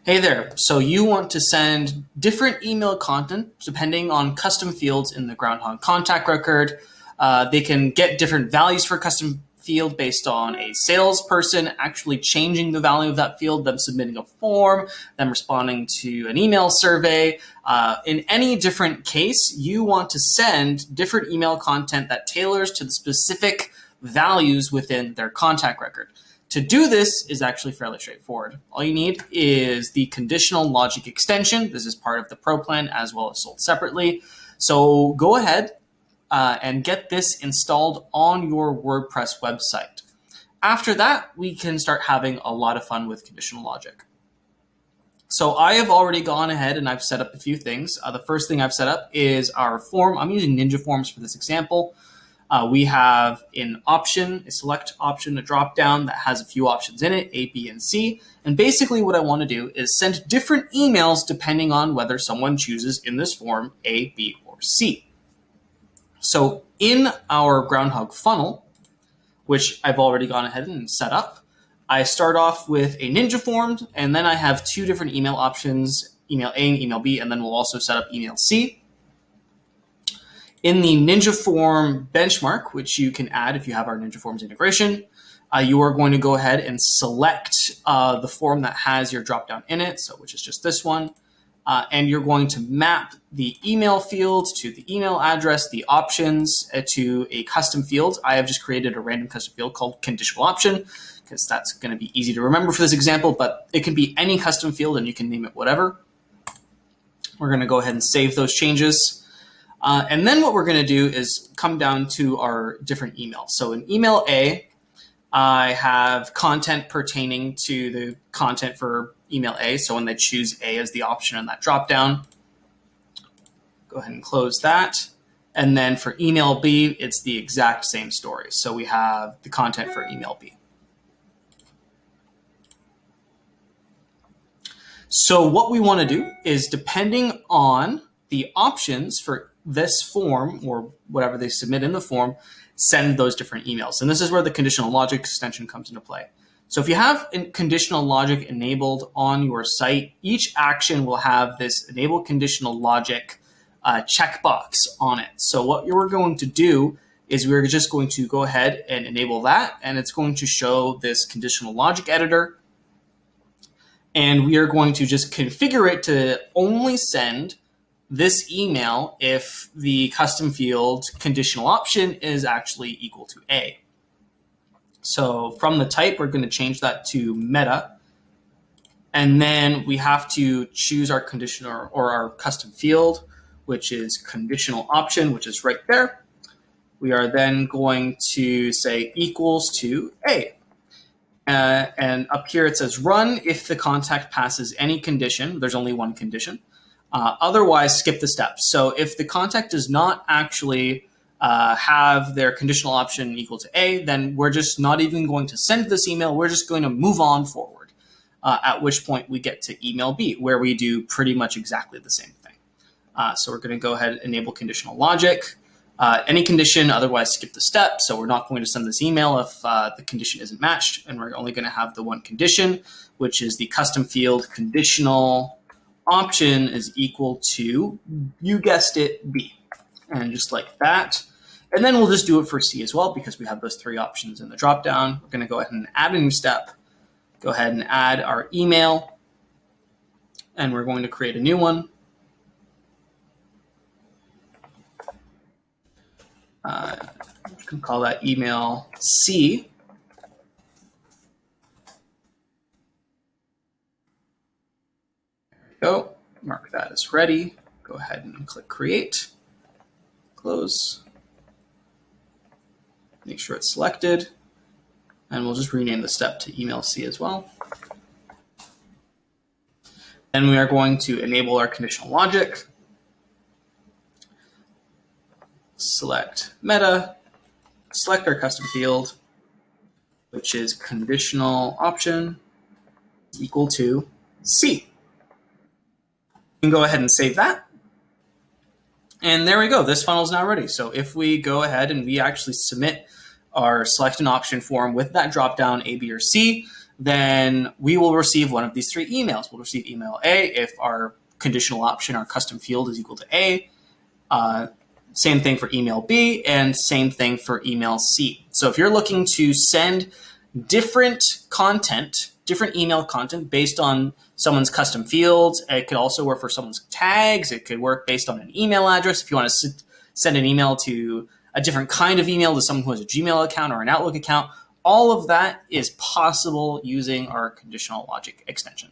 Hey there. So you want to send different email content depending on custom fields in the Groundhogg contact record. They can get different values for custom field based on a salesperson actually changing the value of that field, them submitting a form, them responding to an email survey. In any different case, you want to send different email content that tailors to the specific values within their contact record. To do this is actually fairly straightforward. All you need is the Conditional Logic extension. This is part of the Pro plan as well as sold separately. So go ahead and get this installed on your WordPress website. After that, we can start having a lot of fun with Conditional Logic. So I have already gone ahead and I've set up a few things. The first thing I've set up is our form. I'm using Ninja Forms for this example. We have an option, a select option, a drop down that has a few options in it, A, B, and C. And basically what I want to do is send different emails depending on whether someone chooses in this form A, B, or C. So in our Groundhogg funnel, which I've already gone ahead and set up, I start off with a Ninja form, and then I have two different email options, email A and email B, and then we'll also set up email C. In the Ninja form benchmark, which you can add if you have our Ninja Forms integration, you are going to go ahead and select the form that has your dropdown in it, so which is just this one, and you're going to map the email field to the email address, the options to a custom field. I have just created a random custom field called conditional option because that's going to be easy to remember for this example, but it can be any custom field and you can name it whatever. We're going to go ahead and save those changes. And then what we're going to do is come down to our different emails. So in email A, I have content pertaining to the content for email A. So when they choose A as the option on that dropdown, go ahead and close that. And then for email B, it's the exact same story. So we have the content for email B. So what we want to do is, depending on the options for this form or whatever they submit in the form, send those different emails. And this is where the conditional logic extension comes into play. So if you have conditional logic enabled on your site, each action will have this enable conditional logic checkbox on it. So what you're going to do is we're just going to go ahead and enable that, and it's going to show this conditional logic editor. And we are going to just configure it to only send this email if the custom field conditional option is actually equal to A. So from the type, we're going to change that to meta. And then we have to choose our conditional or our custom field, which is conditional option, which is right there. We are then going to say equals to A. And up here it says run if the contact passes any condition. There's only one condition. Otherwise, skip the steps. So if the contact does not actually have their conditional option equal to A, then we're just not even going to send this email. We're just going to move on forward, at which point we get to email B, where we do pretty much exactly the same thing. So we're going to go ahead and enable conditional logic. Any condition, otherwise skip the step. So we're not going to send this email if the condition isn't matched, and we're only going to have the one condition, which is the custom field conditional option is equal to, you guessed it, B. And just like that. And then we'll just do it for C as well because we have those three options in the dropdown. We're going to go ahead and add a new step. Go ahead and add our email. And we're going to create a new one. You can call that email C. Go, mark that as ready. Go ahead and click create, close, make sure it's selected, and we'll just rename the step to email C as well. Then we are going to enable our conditional logic, select meta, select our custom field, which is conditional option equal to C. You can go ahead and save that. And there we go. This funnel is now ready. So if we go ahead and we actually submit our select an option form with that dropdown A, B, or C, then we will receive one of these three emails. We'll receive email A if our conditional option, our custom field is equal to A. Same thing for email B, and same thing for email C. So if you're looking to send different content, different email content based on someone's custom fields, it could also work for someone's tags. It could work based on an email address. If you want to send an email to a different kind of email to someone who has a Gmail account or an Outlook account, all of that is possible using our conditional logic extension.